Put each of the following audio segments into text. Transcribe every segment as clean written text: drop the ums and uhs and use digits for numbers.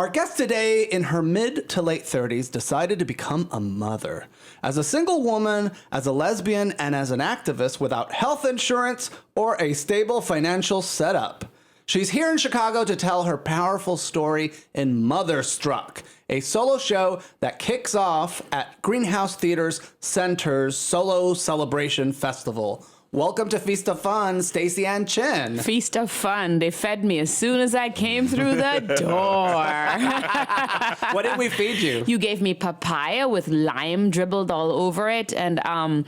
Our guest today, in her mid to late 30s, decided to become a mother. As a single woman, as a lesbian, and as an activist without health insurance or a stable financial setup. She's here in Chicago to tell her powerful story in Motherstruck, a solo show that kicks off at Greenhouse Theater's Center's Solo Celebration Festival. Welcome to Feast of Fun, Staceyann Chin. Feast of Fun. They fed me as soon as I came through the door. What did we feed you? You gave me papaya with lime dribbled all over it and a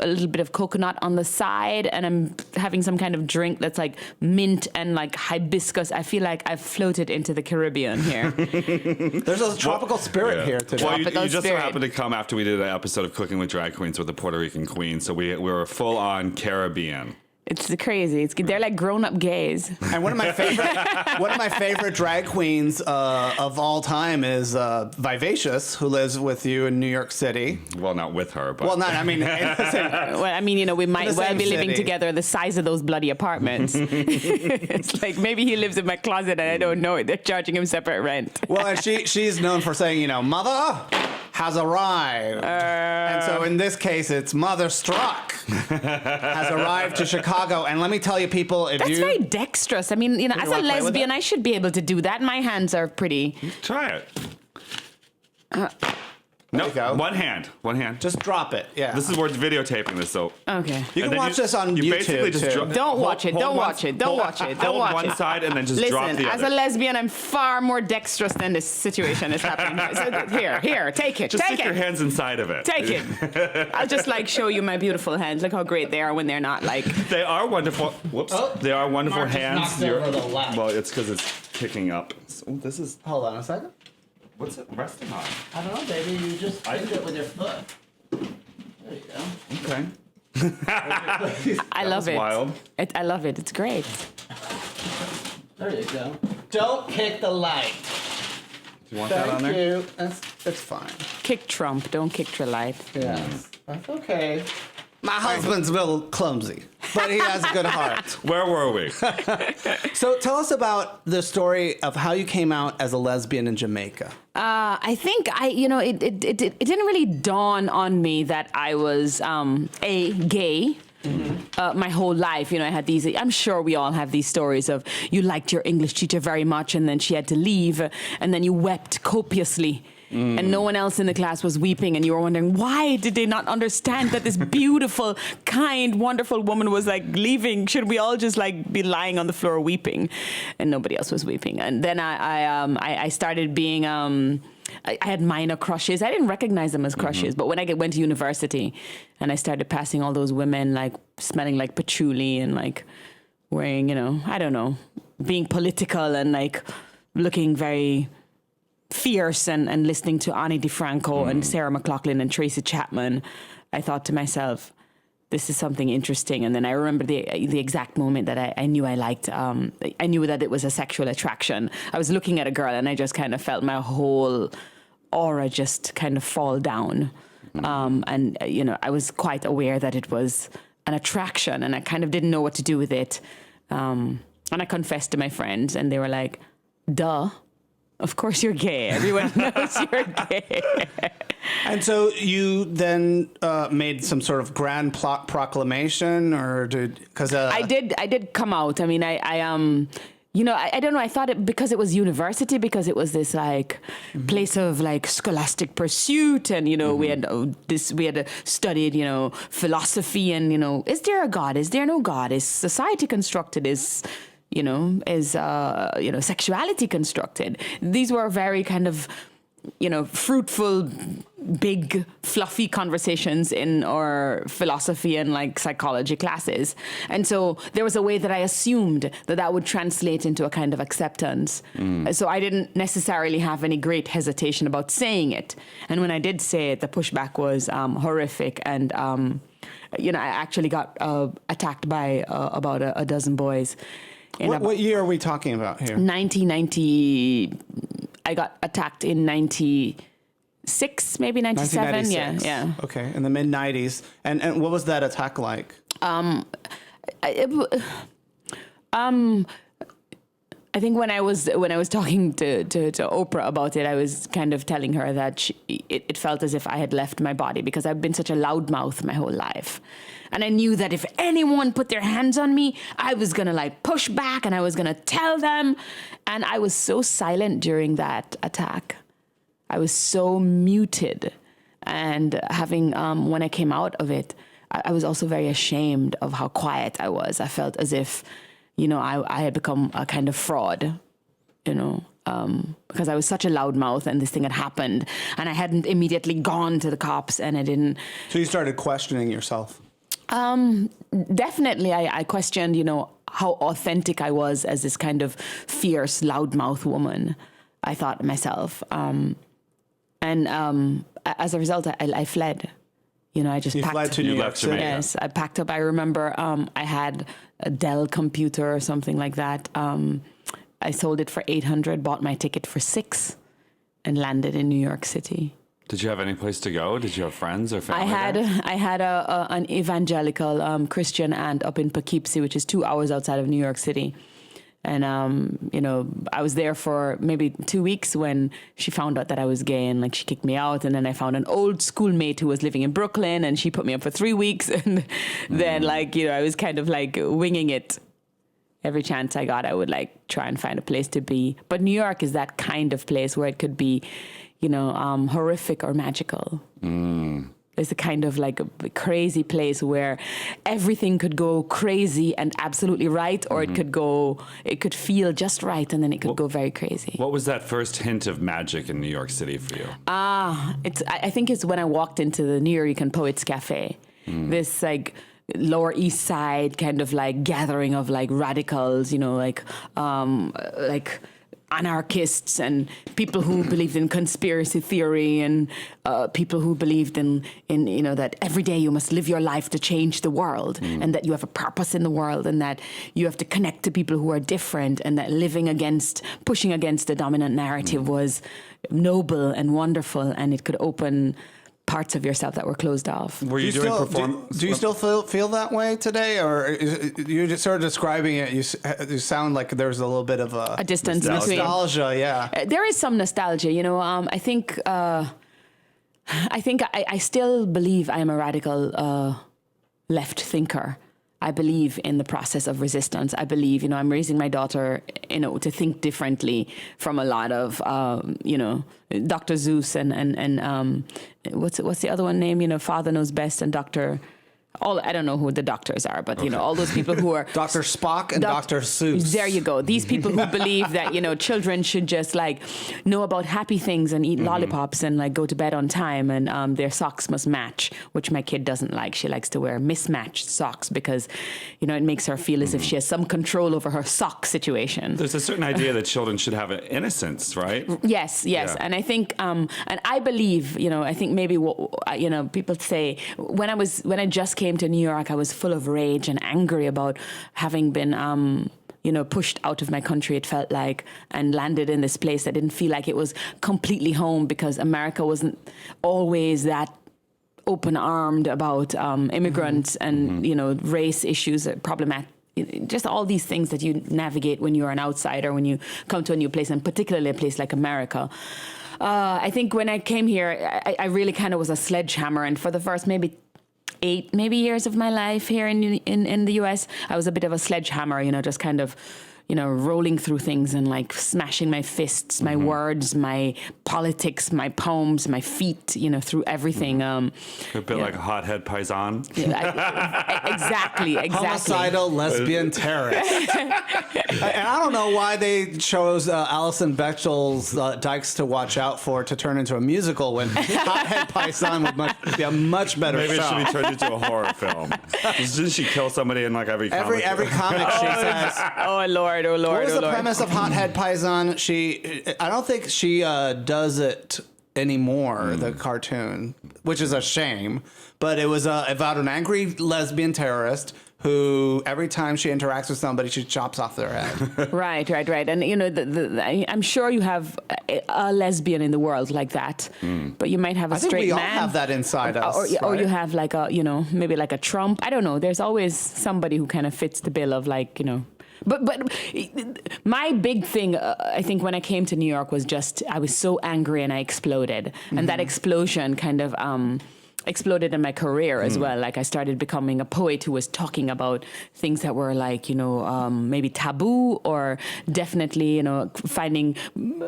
little bit of coconut on the side. And I'm having some kind of drink that's like mint and like hibiscus. I feel like I've floated into the Caribbean here. There's a tropical spirit here today. Well, you just so happened to come after we did an episode of Cooking with Drag Queens with the Puerto Rican queen. So we were full on Caribbean. It's crazy. They're like grown-up gays. And one of my favorite drag queens of all time is Vivacious, who lives with you in New York City. Well, not with her, but well, not. I mean, in the same, well, I mean, you know, we might well be living city. together the size of those bloody apartments. It's like maybe he lives in my closet and I don't know it. They're charging him separate rent. well, and she's known for saying, you know, mother has arrived. And so in this case, it's Motherstruck has arrived to Chicago. And let me tell you, people, if That's you... very dexterous. I mean, you know, as a wanna play with lesbian, it? I should be able to do that. My hands are pretty. try it. you go. One hand. Just drop it, yeah. This is we're videotaping this, so Okay. You can watch this on YouTube, basically just too. Don't watch it. Don't watch it. Don't watch it. Don't Hold watch one it. side and then just drop Listen, the as other. a lesbian, I'm far more dexterous than this situation is happening. So, here, take it. Just take stick your it. hands inside of it. Take it. I'll just like show you my beautiful hands. Look how great they are when they're not like. They are wonderful. Whoops. Oh, they are wonderful Mark just hands. knocked over the light. Well, it's because it's kicking up. So, this is Hold on a second. what's it resting on? I don't know, baby. You just pinned it with your foot. There you go. Okay. I love was it. wild. I love it. It's great. There you go. Don't kick the light. Do you want that on Thank there? you. It's fine. Kick Trump. Don't kick Trelite. Yes. That's okay. My husband's a little clumsy, but he has a good heart. Where were we? So tell us about the story of how you came out as a lesbian in Jamaica. I think it didn't really dawn on me that I was gay. My whole life, you know, I had these, I'm sure we all have these stories of you liked your English teacher very much and then she had to leave and then you wept copiously. And no one else in the class was weeping and you were wondering, why did they not understand that this beautiful, kind, wonderful woman was like leaving? Should we all just like be lying on the floor weeping? And nobody else was weeping. And then I started being, I had minor crushes. I didn't recognize them as crushes, but when I went to university and I started passing all those women like smelling like patchouli and like wearing, you know, I don't know, being political and like looking very fierce and listening to Ani DeFranco and Sarah McLachlan and Tracy Chapman, I thought to myself, this is something interesting. And then I remember the exact moment that I knew I liked, I knew that it was a sexual attraction. I was looking at a girl and I just kind of felt my whole aura just kind of fall down. And, you know, I was quite aware that it was an attraction and I kind of didn't know what to do with it. And I confessed to my friends and they were like, duh. Of course you're gay. Everyone knows you're gay. And so you then made some sort of grand proclamation, or because I did come out. I mean, you know, I don't know. I thought it because it was university, because it was this like place of like scholastic pursuit, and you know, we had studied, you know, philosophy, and you know, is there a God? Is there no God? Is society constructed? Is sexuality constructed? These were very kind of, you know, fruitful, big, fluffy conversations in our philosophy and like psychology classes. And so there was a way that I assumed that would translate into a kind of acceptance. So I didn't necessarily have any great hesitation about saying it. And when I did say it, the pushback was horrific. And, you know, I actually got attacked by about a dozen boys. What year are we talking about here? 1990. I got attacked in 96, maybe 97. 1996. Yeah. Okay, in the mid 90s. And what was that attack like? I I think when I was talking to Oprah about it, I was kind of telling her that it felt as if I had left my body because I've been such a loudmouth my whole life. And I knew that if anyone put their hands on me, I was going to like push back and I was going to tell them. And I was so silent during that attack. I was so muted. And having, when I came out of it, I was also very ashamed of how quiet I was. I felt as if, you know, I had become a kind of fraud, you know, because I was such a loudmouth and this thing had happened and I hadn't immediately gone to the cops and I didn't. So you started questioning yourself? Definitely. I questioned, you know, how authentic I was as this kind of fierce, loudmouth woman, I thought myself. And as a result, I fled. You know, I just packed. Fled to New York City. Yes, I packed up. I remember I had a Dell computer or something like that. I sold it for $800, bought my ticket for $600, and landed in New York City. Did you have any place to go? Did you have friends or family? I had an evangelical Christian aunt up in Poughkeepsie, which is 2 hours outside of New York City. And, you know, I was there for maybe 2 weeks when she found out that I was gay and like she kicked me out. And then I found an old schoolmate who was living in Brooklyn and she put me up for 3 weeks. And then like, you know, I was kind of like winging it. Every chance I got, I would like try and find a place to be. But New York is that kind of place where it could be, you know, horrific or magical. It's a kind of like a crazy place where everything could go crazy and absolutely right, or it could feel just right, and then it could go very crazy. What was that first hint of magic in New York City for you? I think it's when I walked into the New York Poets Cafe. This like Lower East Side kind of like gathering of like radicals, you know, like anarchists and people who believed in conspiracy theory and people who believed in you know that every day you must live your life to change the world and that you have a purpose in the world and that you have to connect to people who are different and that pushing against the dominant narrative was noble and wonderful and it could open parts of yourself that were closed off. Were you doing performance? Do you still feel that way today, or you're just sort of describing it? You sound like there's a little bit of a distance between nostalgia. Yeah, there is some nostalgia. You know, I think I still believe I am a radical left thinker. I believe in the process of resistance. I believe, you know, I'm raising my daughter, you know, to think differently from a lot of, you know, Dr. Zeus and what's the other one name? You know, Father Knows Best and Dr. I don't know who the doctors are, but, you know, all those people who are... Dr. Spock and Dr. Seuss. There you go. These people who believe that, you know, children should just, like, know about happy things and eat lollipops and, like, go to bed on time and their socks must match, which my kid doesn't like. She likes to wear mismatched socks because, you know, it makes her feel as if she has some control over her sock situation. There's a certain idea that children should have an innocence, right? Yes. Yeah. And I think, and I believe, you know, I think maybe, you know, people say, when I just came to New York, I was full of rage and angry about having been, you know, pushed out of my country, it felt like, and landed in this place that didn't feel like it was completely home because America wasn't always that open-armed about immigrants and, you know, race issues, problematic. Just all these things that you navigate when you're an outsider, when you come to a new place, and particularly a place like America. I think when I came here, I really kind of was a sledgehammer, and for the first maybe 8 years of my life here in the US, I was a bit of a sledgehammer, you know, just kind of, you know, rolling through things and like smashing my fists, my words, my politics, my poems, my feet, you know, through everything. A bit like a hothead paisan. Exactly. Homicidal lesbian terrorist. And I don't know why they chose Alison Bechdel's Dykes to Watch Out For to turn into a musical when Hothead Paisan would be a much better Maybe show. it should be turned into a horror film. Didn't she kill somebody in like every comic? Every comic she says. Oh Lord. What was the premise of Hothead Paisan? I don't think she does it anymore, the cartoon, which is a shame. But it was about an angry lesbian terrorist who, every time she interacts with somebody, she chops off their head. Right. And, you know, I'm sure you have a lesbian in the world like that, but you might have a straight man. I think we all have that inside us. Or you have like a, you know, maybe like a Trump. I don't know. There's always somebody who kind of fits the bill of like, you know, But my big thing, I think, when I came to New York was just I was so angry and I exploded, and that explosion kind of exploded in my career as well. Like I started becoming a poet who was talking about things that were like, maybe taboo, or definitely,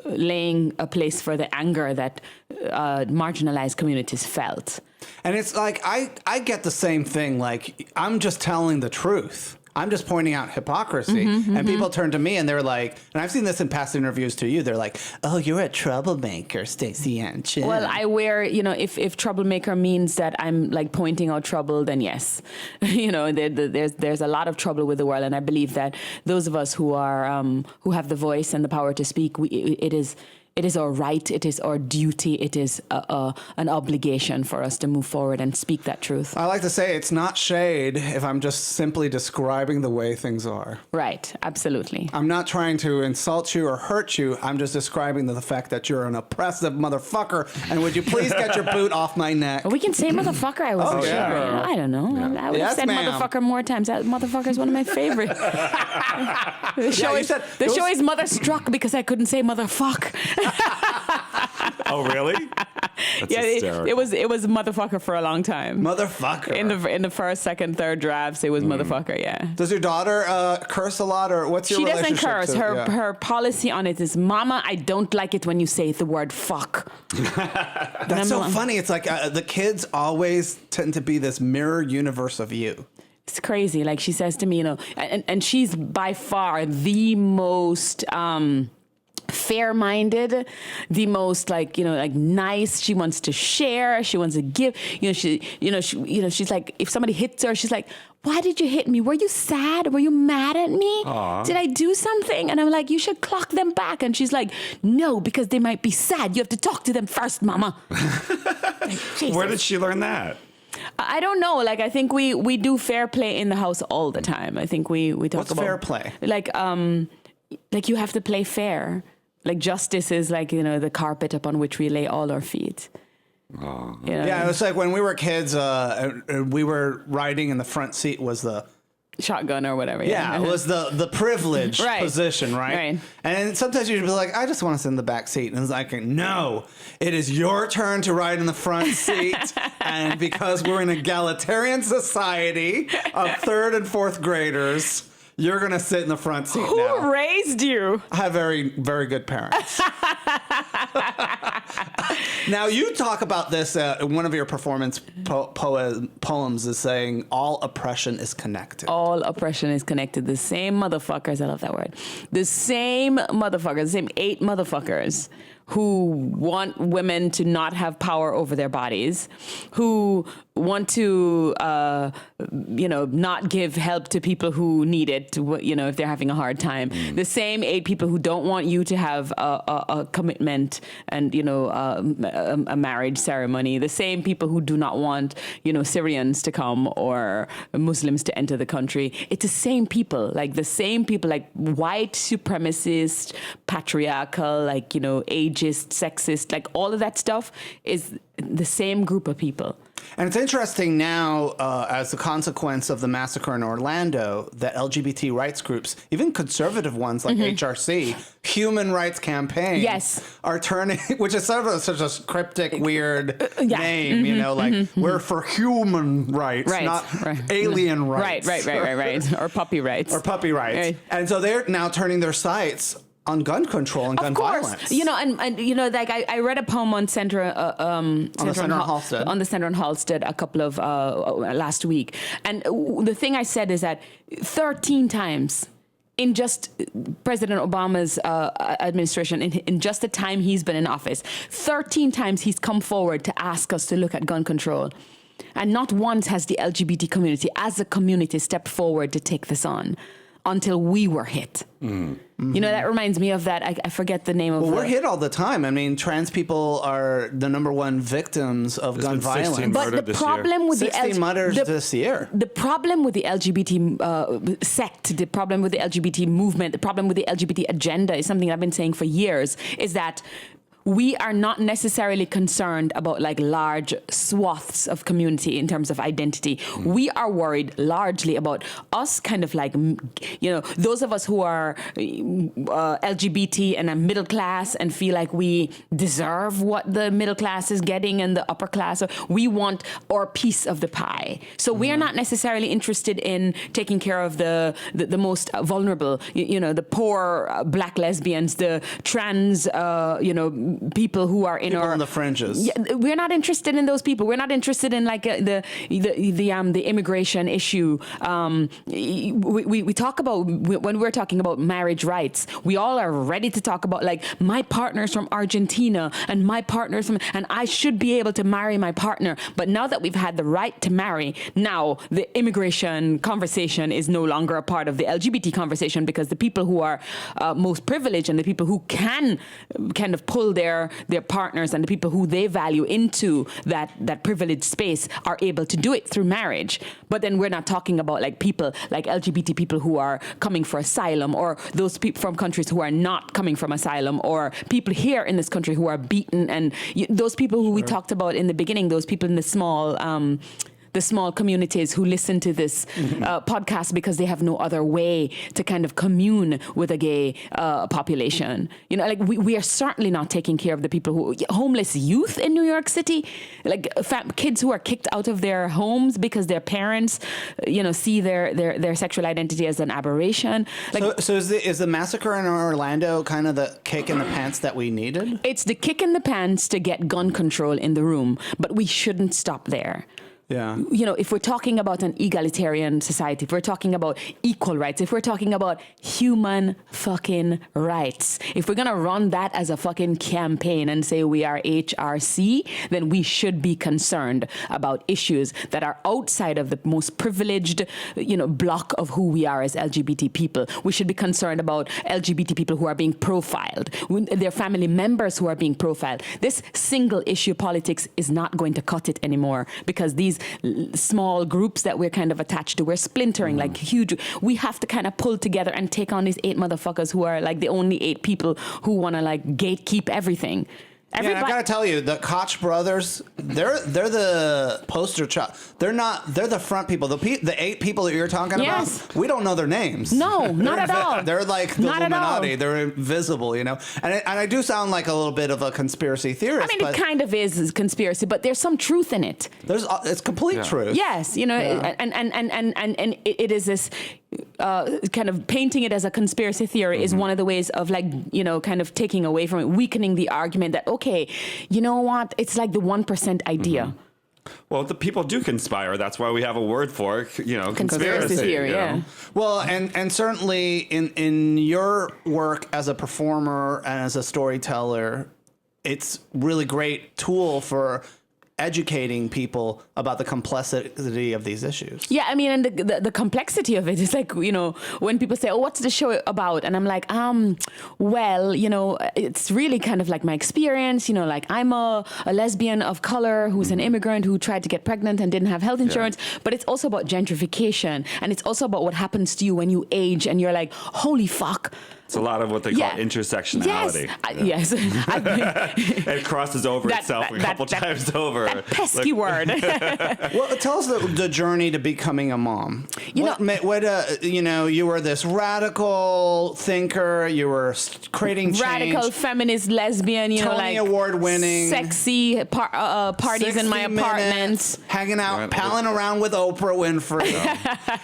laying a place for the anger that marginalized communities felt. And it's like, I get the same thing. Like, I'm just telling the truth. I'm just pointing out hypocrisy. And people turn to me and they're like, and I've seen this in past interviews to you, they're like, oh, you're a troublemaker, Staceyann Chin. Well, I wear, if troublemaker means that I'm like pointing out trouble, then yes. There's a lot of trouble with the world. And I believe that those of us who are, who have the voice and the power to speak, it is our right, it is our duty, it is an obligation for us to move forward and speak that truth. I like to say it's not shade if I'm just simply describing the way things are. Right, absolutely. I'm not trying to insult you or hurt you. I'm just describing the fact that you're an oppressive motherfucker. And would you please get your boot off my neck? We can say motherfucker. I wasn't sure. yeah. I don't know. Yeah. I would have said motherfucker more times. That motherfucker is one of my favorites. The show is Motherstruck because I couldn't say motherfuck. Oh, really? That's hysterical. it was motherfucker for a long time. Motherfucker. In the first, second, third drafts, it was motherfucker. Yeah. Does your daughter curse a lot, or what's your relationship? She doesn't curse. Her policy on it is, Mama, I don't like it when you say the word fuck. That's so funny. It's like the kids always tend to be this mirror universe of you. It's crazy. Like she says to me, and she's by far the most fair-minded, the most like nice. She wants to share. She wants to give. She's like, if somebody hits her, she's like, why did you hit me? Were you sad? Were you mad at me? Aww. Did I do something? And I'm like, you should clock them back. And she's like, no, because they might be sad. You have to talk to them first, Mama. Like, where did she learn that? I don't know. Like, I think we do fair play in the house all the time. I think we talk What's about fair play. Like you have to play fair. Like justice is like, the carpet upon which we lay all our feet. Oh. Yeah, it was like when we were kids, we were riding and the front seat was the shotgun or whatever. Yeah, it was the privileged right. position, right? And sometimes you'd be like, I just want to sit in the back seat. And it's like, no, it is your turn to ride in the front seat. And because we're an egalitarian society of third and fourth graders, you're going to sit in the front seat now. Who raised you? I have very, very good parents. Now, you talk about this in one of your performance poems is saying all oppression is connected. All oppression is connected. The same motherfuckers, I love that word. The same motherfuckers, the same 8 motherfuckers who want women to not have power over their bodies, who want to, not give help to people who need it, if they're having a hard time. The same 8 people who don't want you to have a commitment and, a marriage ceremony. The same people who do not want, Syrians to come or Muslims to enter the country. It's the same people, like white supremacist, patriarchal, ageist, sexist, like all of that stuff is the same group of people. And it's interesting now, as a consequence of the massacre in Orlando, that LGBT rights groups, even conservative ones like HRC, Human Rights Campaign, are turning, which is sort of such a cryptic, weird name, we're for human rights, not alien rights. Right. Or puppy rights. Right. And so they're now turning their sights on gun control and gun violence. I read a poem on Center on the Center on Halstead a couple of last week, and the thing I said is that 13 times in just President Obama's administration, in just the time he's been in office, 13 times he's come forward to ask us to look at gun control. And not once has the LGBT community, as a community, stepped forward to take this on until we were hit. That reminds me of that. I forget the name of it. Well, we're hit all the time. I mean, trans people are the number one victims of gun violence. But the problem with 16 murders this year. The problem with the LGBT sect, the problem with the LGBT movement, the problem with the LGBT agenda is something I've been saying for years, is that we are not necessarily concerned about like large swaths of community in terms of identity. We are worried largely about us kind of like, those of us who are LGBT and are middle class and feel like we deserve what the middle class is getting and the upper class. We want our piece of the pie. So we are not necessarily interested in taking care of the most vulnerable, the poor Black lesbians, the trans, people who are in on the fringes. Yeah, we're not interested in those people. We're not interested in like the immigration issue. We talk about, when we're talking about marriage rights, we all are ready to talk about like my partner's from Argentina and my partner's from, and I should be able to marry my partner. But now that we've had the right to marry, now the immigration conversation is no longer a part of the LGBT conversation, because the people who are most privileged and the people who can kind of pull their partners and the people who they value into that privileged space are able to do it through marriage. But then we're not talking about like people like LGBT people who are coming for asylum, or those people from countries who are not coming from asylum, or people here in this country who are beaten, and those people who we talked about in the beginning, those people in the small communities who listen to this podcast because they have no other way to kind of commune with a gay population. Like we are certainly not taking care of the people who, homeless youth in New York City, like kids who are kicked out of their homes because their parents, see their sexual identity as an aberration. Like, so is the massacre in Orlando kind of the kick in the pants that we needed? It's the kick in the pants to get gun control in the room, but we shouldn't stop there. Yeah. If we're talking about an egalitarian society, if we're talking about equal rights, if we're talking about human fucking rights, if we're going to run that as a fucking campaign and say we are HRC, then we should be concerned about issues that are outside of the most privileged, block of who we are as LGBT people. We should be concerned about LGBT people who are being profiled, their family members who are being profiled. This single issue politics is not going to cut it anymore, because these small groups that we're kind of attached to, we're splintering like huge. We have to kind of pull together and take on these 8 motherfuckers who are like the only 8 people who want to like gatekeep everything. Yeah, I gotta tell you, the Koch brothers, they're the poster child. They're the front people. The 8 people that you're talking about, we don't know their names. No, not at all. They're like the Illuminati. They're invisible, And I do sound like a little bit of a conspiracy theorist. I mean, it kind of is conspiracy, but there's some truth in it. It's complete truth. Yes, and it is this kind of painting it as a conspiracy theory is one of the ways of like, kind of taking away from it, weakening the argument that, okay, you know what? It's like the 1% idea. Well, the people do conspire. That's why we have a word for it, conspiracy theory. Yeah. Well, and certainly in your work as a performer and as a storyteller, it's really great tool for educating people about the complexity of these issues. Yeah, I mean, and the complexity of it is like, when people say, oh, what's the show about? And I'm like, well, it's really kind of like my experience, like I'm a lesbian of color who's an immigrant who tried to get pregnant and didn't have health insurance, but it's also about gentrification, and it's also about what happens to you when you age and you're like, holy fuck. It's a lot of what they call intersectionality. Yes. It crosses over itself a couple times over. That pesky word. Well, tell us the journey to becoming a mom. You were this radical thinker. You were creating change. Radical feminist lesbian. Tony Award-winning. Sexy parties in my apartment. Hanging out, palling around with Oprah Winfrey.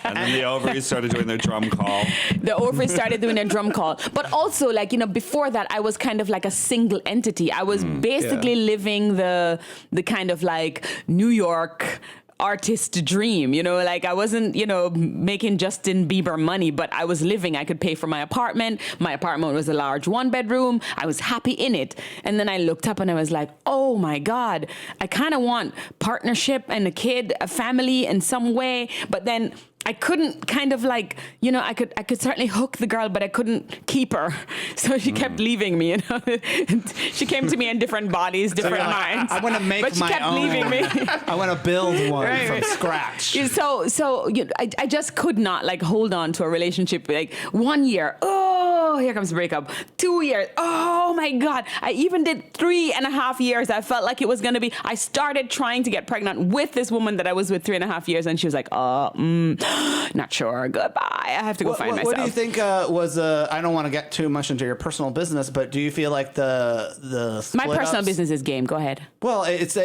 And then the ovaries started doing their drum call. The ovaries started doing their drum call. But also, before that, I was kind of like a single entity. I was basically living the kind of like New York artist dream, I wasn't, making Justin Bieber money, but I was living. I could pay for my apartment. My apartment was a large 1-bedroom. I was happy in it. And then I looked up and I was like, oh my God, I kind of want partnership and a kid, a family in some way. But then I couldn't kind of like, I could certainly hook the girl, but I couldn't keep her. So she kept leaving me, She came to me in different bodies, different minds. I want to make my own. But she kept leaving me. I want to build one from scratch. So I just could not like hold on to a relationship like 1 year. Oh, Oh, here comes the breakup. 2 years. Oh my God. I even did 3.5 years. I felt like it was going to be, I started trying to get pregnant with this woman that I was with 3.5 years. And she was like, not sure. Goodbye. I have to go find myself. What do you think was, I don't want to get too much into your personal business, but do you feel like the My personal split-ups- business is game. Go ahead. Well, it's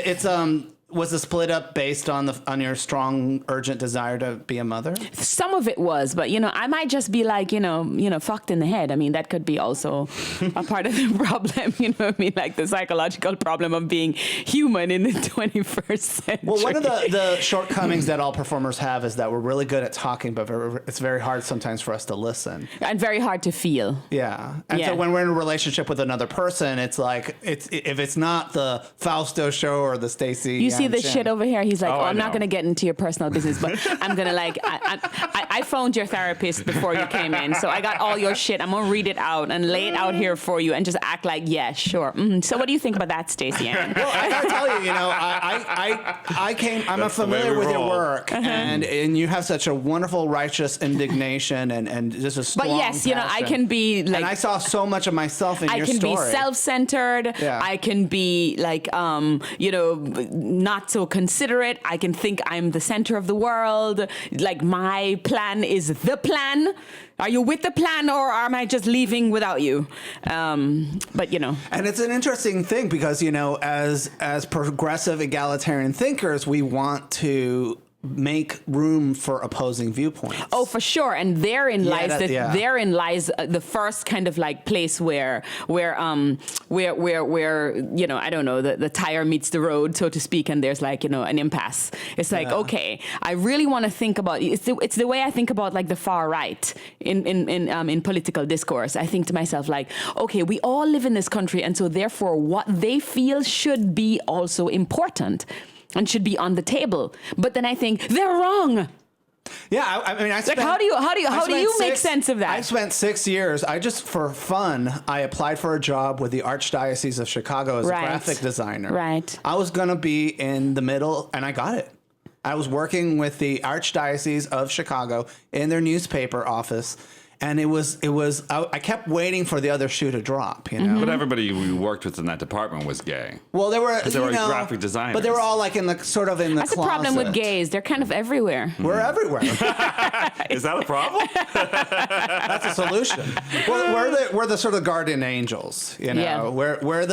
was the split up based on your strong, urgent desire to be a mother? Some of it was, but I might just be like, fucked in the head. I mean, that could be also a part of the problem. You know what I mean? Like the psychological problem of being human in the 21st century. Well, one of the shortcomings that all performers have is that we're really good at talking, but it's very hard sometimes for us to listen. And very hard to feel. Yeah. And so when we're in a relationship with another person, it's like, if it's not the Fausto show or the Staceyann See this Chin. shit over here? He's like, I'm not know. going to get into your personal business, but I'm going to I phoned your therapist before you came in, so I got all your shit. I'm going to read it out and lay it out here for you and just act like, yeah, sure. Mm-hmm. So what do you think about that, Stacyann? Well, I gotta tell you, I'm familiar with your work, and you have such a wonderful, righteous indignation and just a strong But yes, I passion. can be like, and I saw so much of myself in your I can story. be self-centered. Yeah. I can be like, not so considerate. I can think I'm the center of the world. Like my plan is the plan. Are you with the plan or am I just leaving without you? But And it's an interesting thing because, as progressive egalitarian thinkers, we want to make room for opposing viewpoints. Oh, for sure, and therein lies the first kind of like place where I don't know, the tire meets the road, so to speak, and there's like an impasse. It's like okay, I really want to think about it's the way I think about like the far right in political discourse. I think to myself like, okay, we all live in this country, and so therefore what they feel should be also important and should be on the table. But then I think they're wrong. Yeah, I mean, I spent, Like how do you make sense of that? I spent 6 years. For fun, I applied for a job with the Archdiocese of Chicago as a graphic designer. Right. I was going to be in the middle, and I got it. I was working with the Archdiocese of Chicago in their newspaper office. And it was. I kept waiting for the other shoe to drop, Mm-hmm. But everybody we worked with in that department was gay. Well, they were graphic designers. but they were all like in the That's the closet. problem with gays. They're kind of everywhere. We're everywhere. Is that a problem? That's a solution. Well, we're the sort of guardian angels, Yeah. We're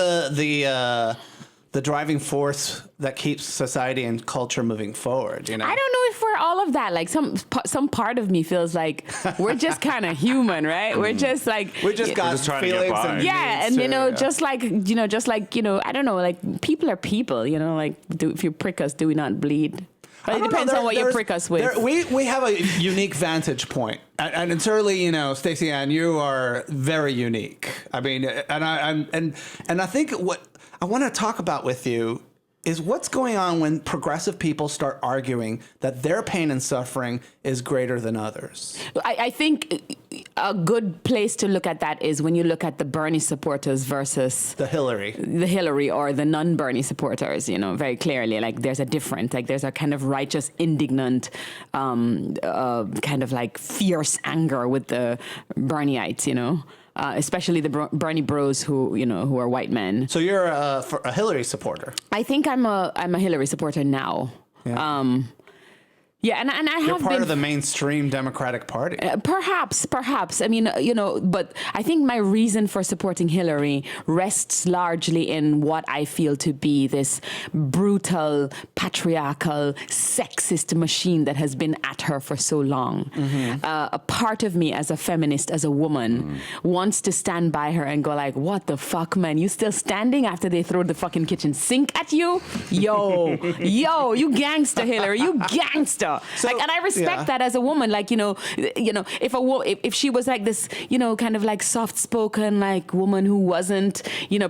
the driving force that keeps society and culture moving forward. I don't know if we're all of that. Like some part of me feels like we're just kind of human, right? We're just like We just got just trying to get feelings by. and yeah, needs and too, just like I don't know, like people are people, like if you prick us, do we not bleed? But it depends on what you prick us with. We have a unique vantage point, and it's certainly, Stacyann, you are very unique. I mean, and I think what I want to talk about with you is what's going on when progressive people start arguing that their pain and suffering is greater than others. I think a good place to look at that is when you look at the Bernie supporters versus The Hillary or the non-Bernie supporters, very clearly, like there's a difference, like there's a kind of righteous, indignant, kind of like fierce anger with the Bernieites, especially the Bernie bros who are white men. So you're a Hillary supporter. I think I'm a Hillary supporter now. Yeah. Yeah, and I You're have part been of the mainstream Democratic Party. Perhaps. I mean, but I think my reason for supporting Hillary rests largely in what I feel to be this brutal, patriarchal, sexist machine that has been at her for so long. Mm-hmm. A part of me as a feminist, as a woman, wants to stand by her and go like, what the fuck, man? You still standing after they throw the fucking kitchen sink at you? Yo, you gangster, Hillary, you gangster. And I respect that as a woman. Like, if she was like this, kind of like soft-spoken, like woman who wasn't,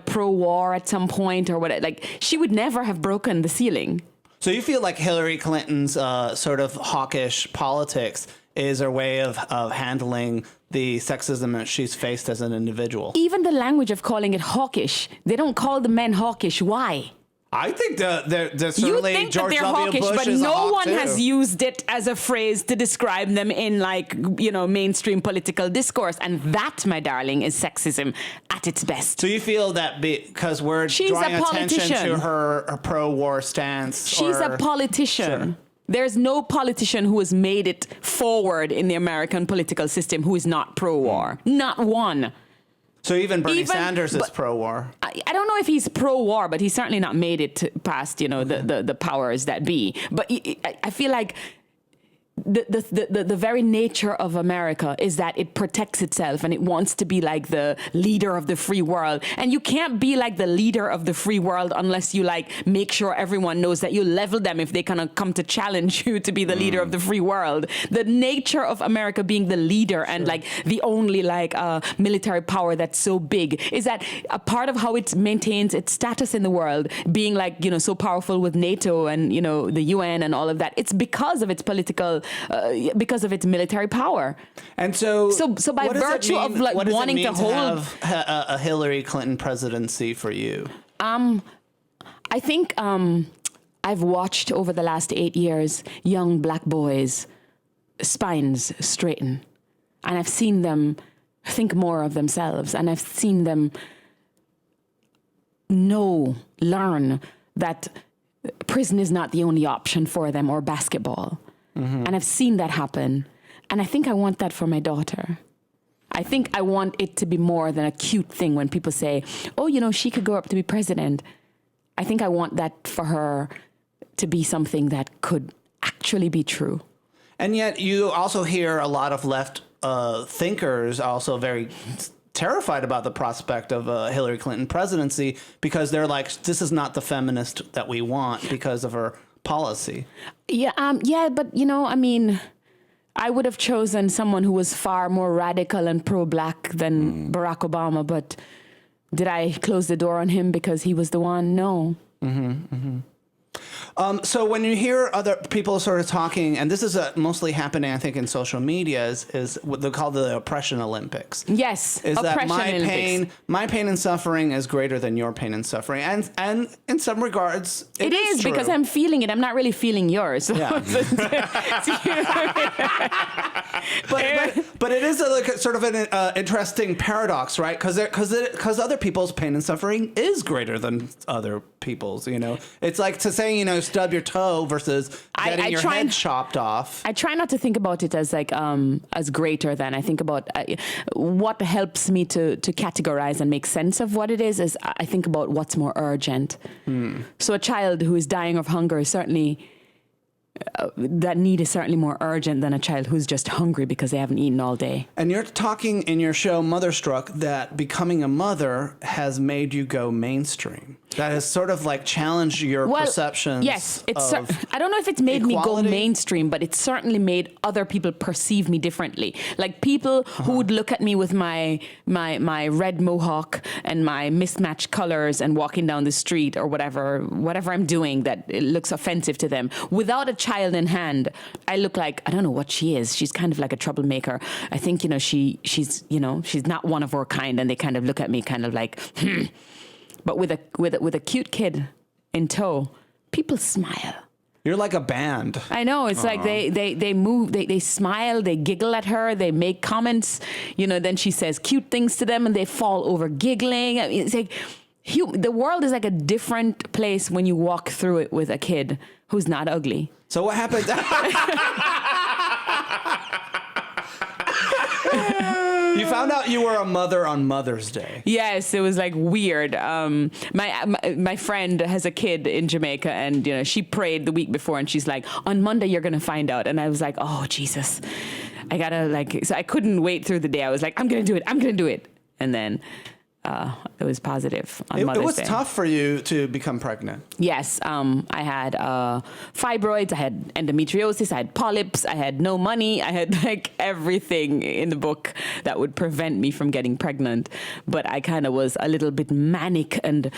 pro-war at some point or whatever, like she would never have broken the ceiling. So you feel like Hillary Clinton's sort of hawkish politics is her way of handling the sexism that she's faced as an individual? Even the language of calling it hawkish, they don't call the men hawkish. Why? I think there's You certainly think George that they're W. hawkish, Bush but is a no hawk one too. has used it as a phrase to describe them in mainstream political discourse. And that, my darling, is sexism at its best. So you feel that because we're She's drawing a attention politician. to her pro-war stance? She's a politician. Sure. There's no politician who has made it forward in the American political system who is not pro-war. Not one. So even Bernie Sanders is but- pro-war. I don't know if he's pro-war, but he's certainly not made it past, the powers that be. But I feel like the very nature of America is that it protects itself and it wants to be like the leader of the free world. And you can't be like the leader of the free world unless you make sure everyone knows that you level them if they kind of come to challenge you to be the leader of the free world. The nature of America being the leader and the only military power that's so big is that a part of how it maintains its status in the world, being so powerful with NATO and the UN and all of that. It's because of its political. Because of its military power. And so by virtue of wanting to hold a Hillary Clinton presidency for you, I think I've watched over the last 8 years young black boys' spines straighten, and I've seen them think more of themselves, and I've seen them learn that prison is not the only option for them, or basketball. And I've seen that happen. And I think I want that for my daughter. I think I want it to be more than a cute thing when people say, oh, she could grow up to be president. I think I want that for her to be something that could actually be true. And yet you also hear a lot of left thinkers also very terrified about the prospect of a Hillary Clinton presidency because they're like, this is not the feminist that we want because of her policy. Yeah, but I would have chosen someone who was far more radical and pro-black than Barack Obama, but did I close the door on him because he was the one? No. So when you hear other people sort of talking, and this is mostly happening, I think, in social media, is what they call the oppression Olympics. Yes, is that Olympics. my pain and suffering is greater than your pain and suffering, and in some regards, it is true. because I'm feeling it. I'm not really feeling yours. Yeah. but it is sort of an interesting paradox, right? Because other people's pain and suffering is greater than other people's. It's like to say stub your toe versus getting your head chopped off. I try not to think about it as as greater than. I think about what helps me to categorize and make sense of what it is I think about what's more urgent. So a child who is dying of hunger is certainly that need is certainly more urgent than a child who's just hungry because they haven't eaten all day. And you're talking in your show Motherstruck that becoming a mother has made you go mainstream. That has sort of challenged your perceptions. Yes, I don't know if it's made equality. me go mainstream, but it's certainly made other people perceive me differently. Like people who would look at me with my red mohawk and my mismatched colors and walking down the street or whatever I'm doing that it looks offensive to them. Without a child in hand, I look like, I don't know what she is. She's kind of like a troublemaker. I think, she's not one of her kind, and they kind of look at me kind of like, But with a cute kid in tow, people smile. You're like a band. I know. It's like they move, they smile, they giggle at her, they make comments. Then she says cute things to them, and they fall over giggling. I mean, it's like the world is like a different place when you walk through it with a kid who's not ugly. So what happened? You found out you were a mother on Mother's Day. Yes, it was weird. My friend has a kid in Jamaica, and she prayed the week before, and she's like, on Monday you're gonna find out. And I was like, oh Jesus, I gotta so I couldn't wait through the day. I was like, I'm gonna do it, and then it was positive on Mother's Day. It was tough for you to become pregnant. Yes, I had fibroids, I had endometriosis, I had polyps, I had no money, I had everything in the book that would prevent me from getting pregnant. But I kind of was a little bit manic and,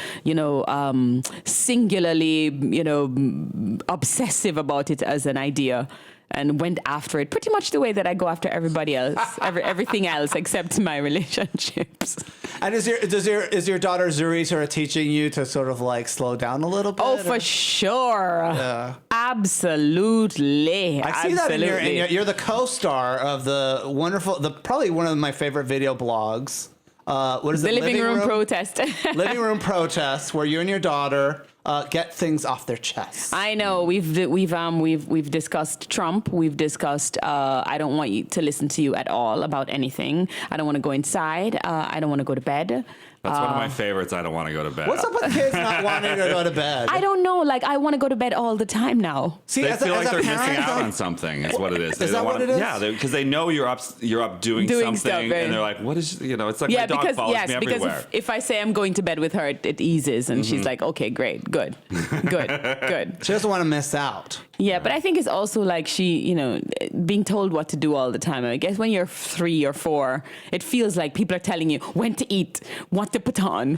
singularly, obsessive about it as an idea. and went after it pretty much the way that I go after everybody else, everything else except my relationships. And is your daughter Zuri sort of teaching you to sort of like slow down a little bit? Oh, for sure. Yeah. Absolutely. I see that in you're the co-star of probably one of my favorite video blogs. What is the it? living room protest. Living room protest, where you and your daughter get things off their chests. I know we've discussed Trump. We've discussed I don't want you to listen to you at all about anything. I don't want to go inside. I don't want to go to bed. That's one of my favorites. I don't want to go to bed. What's up with kids not wanting to go to bed? I don't know. Like, I want to go to bed all the time now. See, they feel like they're parent, missing out on something. Is what it is. Is that what it is? Yeah, because they know you're up doing something, stuff, right? and they're like, "What is?" It's like my dog follows me everywhere. Because if I say I'm going to bed with her, it eases, and she's like, "Okay, great, good." She doesn't want to miss out. Yeah, but I think it's also like she, being told what to do all the time. I guess when you're 3 or 4, it feels like people are telling you when to eat, what to put on,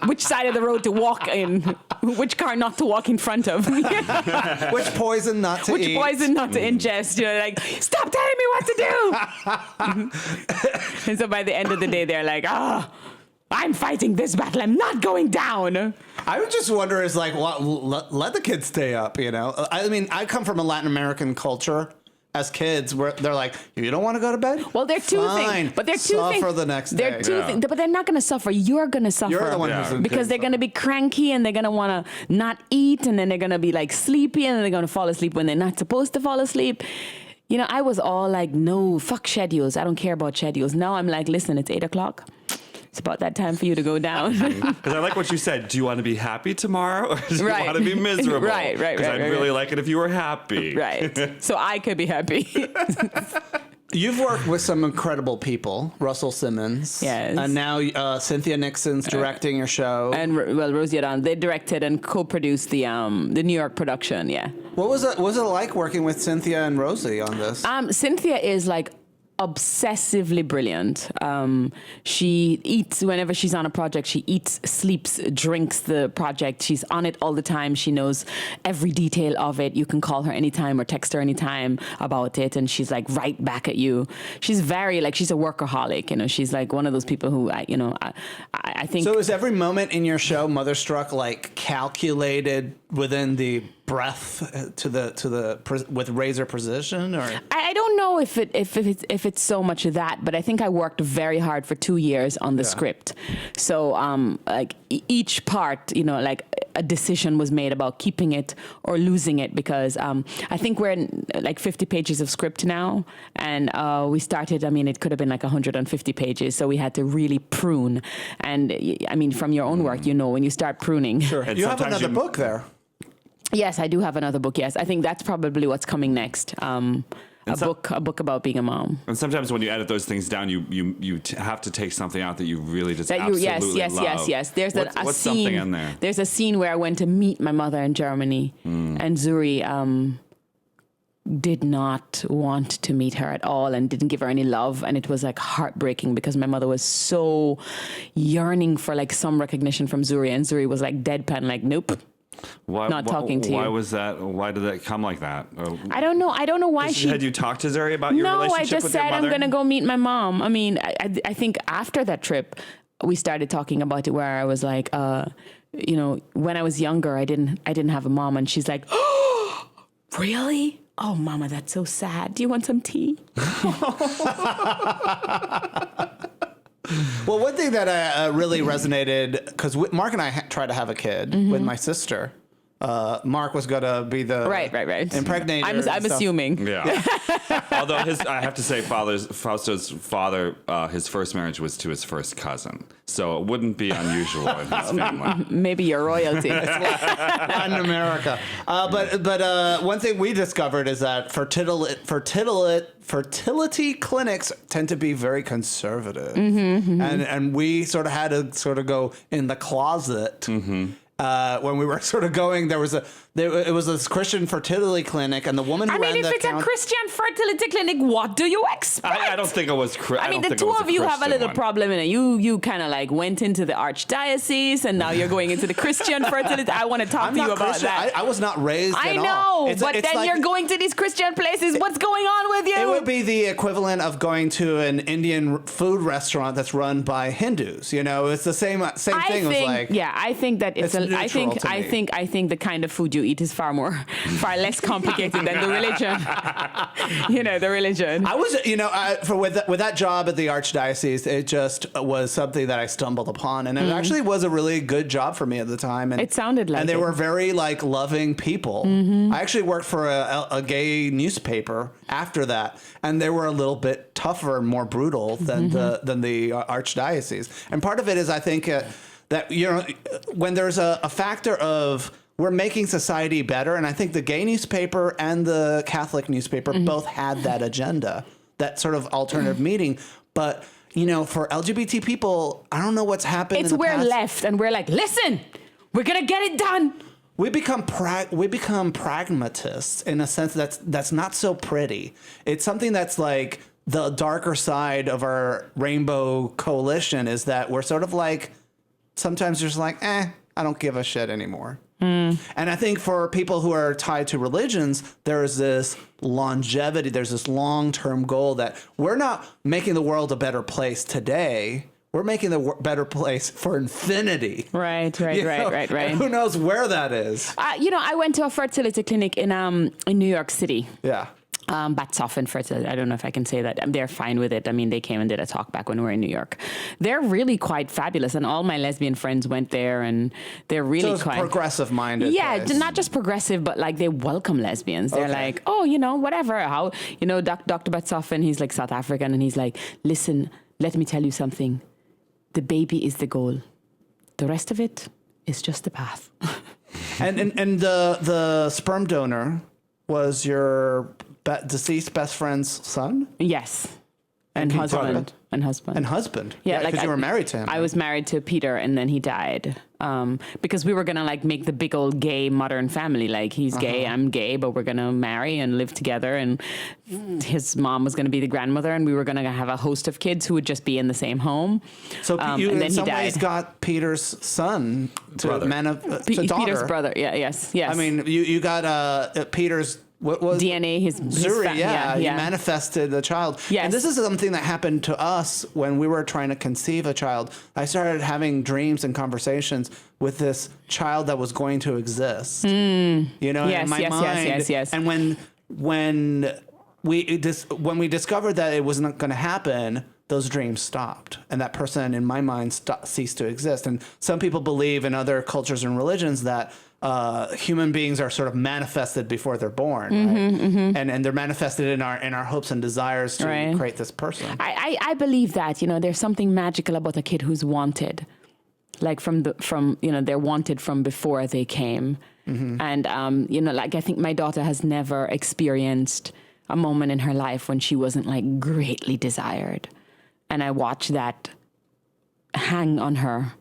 which side of the road to walk in, which car not to walk in front of, which poison not to eat, which poison not to ingest. Like, stop telling me what to do. And so by the end of the day, they're like, I'm fighting this battle. I'm not going down. I would just wonder is like, let the kids stay up, I mean, I come from a Latin American culture as kids where they're like, you don't want to go to bed? Well, they're two things. But they're two things. Suffer the next day. They're two things. But they're not going to suffer. You're going to suffer. You're the one who's because they're going to be cranky and they're going to want to not eat and then they're going to be like sleepy and then they're going to fall asleep when they're not supposed to fall asleep. I was all like, no, fuck schedules. I don't care about schedules. Now I'm like, listen, it's 8 o'clock. It's about that time for you to go down. Because I like what you said. Do you want to be happy tomorrow or do you want to be miserable? Right. Because I'd really like it if you were happy. Right. So I could be happy. You've worked with some incredible people, Russell Simmons. Yes. And now Cynthia Nixon's directing your show. And Rosie Adon, they directed and co-produced the New York production. Yeah. What was it like working with Cynthia and Rosie on this? Cynthia is like obsessively brilliant. She eats whenever she's on a project. She eats, sleeps, drinks the project. She's on it all the time. She knows every detail of it. You can call her anytime or text her anytime about it, and she's like right back at you. She's very she's a workaholic. She's like one of those people who I think. So is every moment in your show Motherstruck like calculated within the breath with razor precision, or I don't know if it's so much of that, but I think I worked very hard for 2 years on the script. So each part, a decision was made about keeping it or losing it, because I think we're in 50 pages of script now, and we started. I mean, it could have been 150 pages, so we had to really prune. And I mean, from your own work, when you start pruning, sure. And you have another book there. Yes, I do have another book. Yes, I think that's probably what's coming next. A book about being a mom. And sometimes when you edit those things down, you have to take something out that you really just absolutely love. Yes. There's what's scene. Something in there? There's a scene where I went to meet my mother in Germany, and Zuri did not want to meet her at all and didn't give her any love, and it was heartbreaking because my mother was so yearning for some recognition from Zuri, and Zuri was deadpan, nope. Not talking to you. Why was that? Why did that come like that? I don't know. I don't know why she... Had you talked to Zuri about your relationship with your mother? No, I just said I'm going to go meet my mom. I mean, I think after that trip, we started talking about it where I was like, when I was younger, I didn't have a mom. And she's like, oh, really? Oh, Mama, that's so sad. Do you want some tea? Well, one thing that really resonated, because Mark and I tried to have a kid with my sister. Mark was going to be the impregnator. I'm assuming. Yeah. Although I have to say, Fausto's father, his first marriage was to his first cousin, so it wouldn't be unusual in his family. Maybe you're royalty. Latin America. But one thing we discovered is that fertility clinics tend to be very conservative, and we sort of had to go in the closet. when we were sort of going. It was this Christian fertility clinic, and the woman who I mean, ran if the it's a Christian fertility clinic, what do you expect? I don't think it was. I mean, the two of you have a little problem in it. You kind of like went into the archdiocese, and now you're going into the Christian fertility. I want to talk to you about Christian. that. I was not raised. I at know, all. but then like, you're going to these Christian places. What's going on with you? It would be the equivalent of going to an Indian food restaurant that's run by Hindus. You know, it's the same thing. I think that it's I think the kind of food you eat is far less complicated than the religion. The religion. I was, with that job at the archdiocese, it just was something that I stumbled upon, and it actually was a really good job for me at the time. And it sounded like, and they were very like loving people. Mm-hmm. I actually worked for a gay newspaper after that, and they were a little bit tougher and more brutal than the archdiocese. And part of it is, I think, that when there's a factor of we're making society better, and I think the gay newspaper and the Catholic newspaper both had that agenda, that sort of alternative meeting. But for LGBT people, I don't know what's happened. It's we're left, and we're like, listen, we're gonna get it done. We become pragmatists in a sense that's not so pretty. It's something that's like the darker side of our rainbow coalition is that we're sort of like sometimes just like, I don't give a shit anymore. And I think for people who are tied to religions, there's this longevity, there's this long-term goal that we're not making the world a better place today. We're making the better place for infinity. Right. And who knows where that is? I went to a fertility clinic in New York City. Yeah. Batsoffen Fertility. I don't know if I can say that. They're fine with it. I mean, they came and did a talk back when we were in New York. They're really quite fabulous, and all my lesbian friends went there, and they're really it's quite progressive-minded. Yeah, place. Not just progressive, but like they welcome lesbians. They're like, whatever. How Dr. Batsoffen, he's like South African, and he's like, listen, let me tell you something. The baby is the goal. The rest of it is just the path. and the sperm donor was your deceased best friend's son? Yes. And husband. And husband. Yeah, because you were married to him. I was married to Peter, and then he died. Because we were going to like make the big old gay modern family. Like he's gay, I'm gay, but we're going to marry and live together. And his mom was going to be the grandmother, and we were going to have a host of kids who would just be in the same home. So you in some ways got Peter's son to daughter. Peter's brother. Yeah, yes. I mean, you got Peter's what was DNA, his Zuri, he manifested the child. Yes. And this is something that happened to us when we were trying to conceive a child. I started having dreams and conversations with this child that was going to exist. In my mind. Yes. And when we discovered that it wasn't going to happen, those dreams stopped, and that person in my mind ceased to exist. And some people believe in other cultures and religions that human beings are sort of manifested before they're born, right? And they're manifested in our hopes and desires to create this person. I believe that there's something magical about a kid who's wanted, like they're wanted from before they came, and like I think my daughter has never experienced a moment in her life when she wasn't like greatly desired, and I watch that hang on her.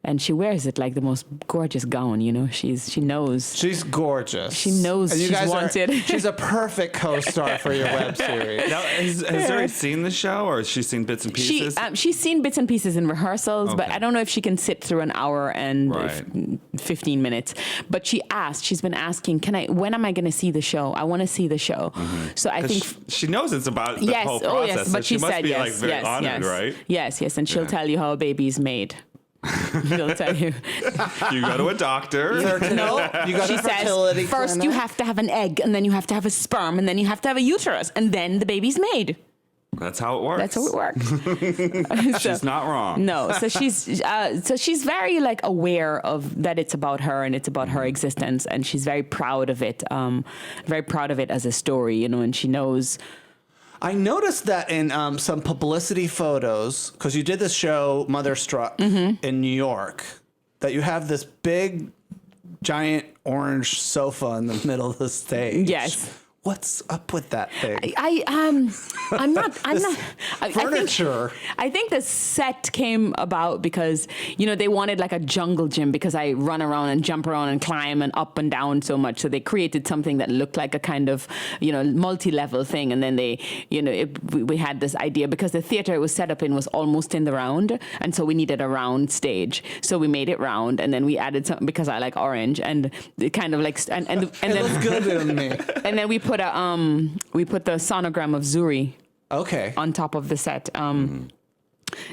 And she wears it like the most gorgeous gown, she knows. She's gorgeous. She knows she's wanted. She's a perfect co-star for your web series. Now, has Zuri seen the show, or has she seen bits and pieces? She's seen bits and pieces in rehearsals, but I don't know if she can sit through an hour and 15 minutes. But she's been asking, when am I going to see the show? I want to see the show. So I think she knows it's about the whole process. Yes, but so she must said be like very honored, right? Yes, and she'll tell you how a baby's made. She'll tell you. You go to a doctor. No, you go to a fertility clinic. First you have to have an egg, and then you have to have a sperm, and then you have to have a uterus, and then the baby's made. That's how it works. That's how it works. She's not wrong. No, so she's very like aware of that it's about her and it's about her existence, and she's very proud of it. Very proud of it as a story, and she knows. I noticed that in some publicity photos, because you did this show, Motherstruck, in New York, that you have this big, giant orange sofa in the middle of the stage. Yes. What's up with that thing? I'm not. Furniture. I think the set came about because, they wanted like a jungle gym because I run around and jump around and climb and up and down so much. So they created something that looked like a kind of, multi-level thing. And then we had this idea because the theater it was set up in was almost in the round. And so we needed a round stage. So we made it round and then we added something because I like orange and it kind of like, and It then looks good on me. and then we put the sonogram of Zuri Okay. on top of the set.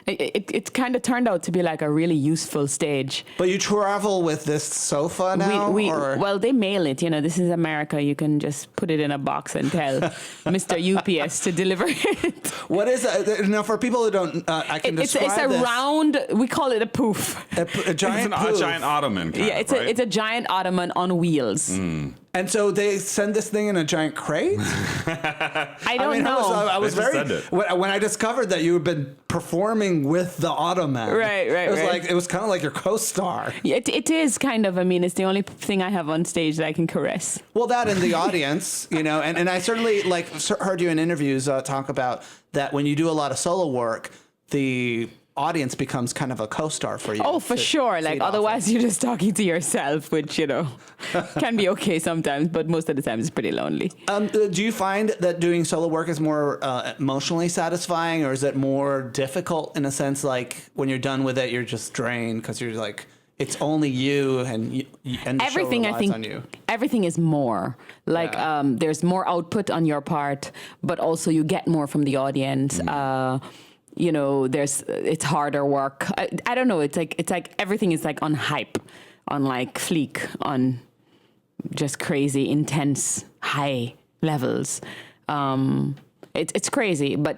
It kind of turned out to be like a really useful stage. But you travel with this sofa now? or? Well, they mail it. This is America. You can just put it in a box and tell Mr. UPS to deliver it. What is that? Now, for people who don't, I can It's describe a round. We call it a poof. a giant A poof. giant ottoman. Right? It's a giant ottoman on wheels. And so they send this thing in a giant crate? I don't know. I was They just very send it. when I discovered that you had been performing with the Ottoman. Right. It was kind of like your co-star. It is kind of. It's the only thing I have on stage that I can caress. Well, that in the audience, and I certainly heard you in interviews talk about that when you do a lot of solo work, the audience becomes kind of a co-star for you. Oh, for sure. Like, otherwise you're just talking to yourself, which, can be okay sometimes, but most of the time it's pretty lonely. Do you find that doing solo work is more emotionally satisfying, or is it more difficult in a sense, like when you're done with it, you're just drained because you're like, it's only you and the Everything, show I relies think, on you. everything is more. Like, there's more output on your part, but also you get more from the audience. It's harder work. I don't know. It's like everything is like on hype, on like fleek, on just crazy, intense, high levels. It's crazy, but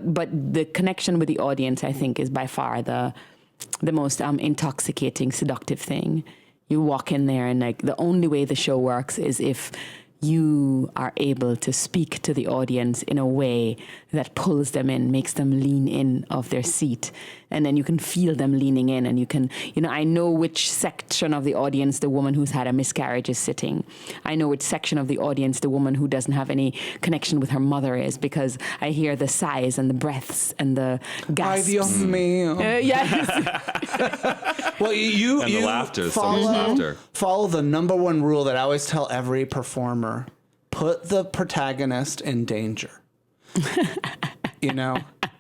the connection with the audience, I think, is by far the most intoxicating, seductive thing. You walk in there and like the only way the show works is if you are able to speak to the audience in a way that pulls them in, makes them lean in of their seat. And then you can feel them leaning in and you can, I know which section of the audience the woman who's had a miscarriage is sitting. I know which section of the audience the woman who doesn't have any connection with her mother is because I hear the sighs and the breaths and the gasps. Ay, Dios mío. Yes. Well, you And the laughter, so much laughter. follow the number one rule that I always tell every performer: put the protagonist in danger.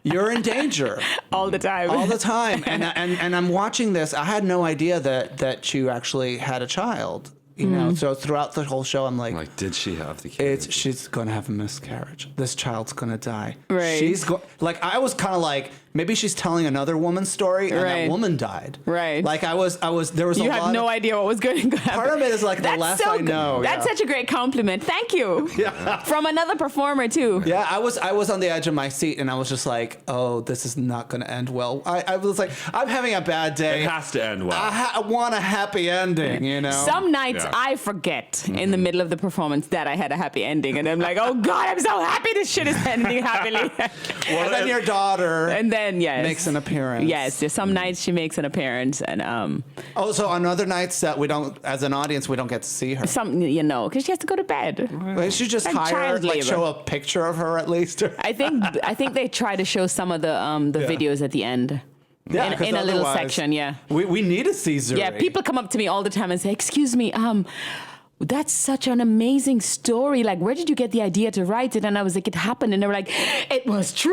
You're in danger All the time. all the time. And I'm watching this. I had no idea that you actually had a child. So throughout the whole show, I'm like, did she have the kid? she's gonna have a miscarriage. This child's gonna die. Right. I was kind of like, maybe she's telling another woman's story, and that Right. woman died. Right. Like there was a You lot had no of, idea what was going to happen. part of it is like the less I know. That's such a great compliment. Thank you. Yeah. From another performer too. Yeah, I was on the edge of my seat, and I was just like, oh, this is not going to end well. I was like, I'm having a bad day. It has to end well. I want a happy ending, Some nights Yeah. I forget in the middle of the performance that I had a happy ending, and I'm like, oh God, I'm so happy this shit is ending happily. And then your daughter And then makes an appearance. Yes, there's some nights she makes an appearance, and Oh, so on other nights that we don't, as an audience, we don't get to see her. some because she has to go to bed. They should just Like hire, child labor. show a picture of her at least. I think they try to show some of the videos at the end. Yeah, 'cause in a little otherwise, section, yeah. We need to see Zuri. Yeah, people come up to me all the time and say, "Excuse me, that's such an amazing story. Like, where did you get the idea to write it?" And I was like, "It happened." And they were like, "It was true.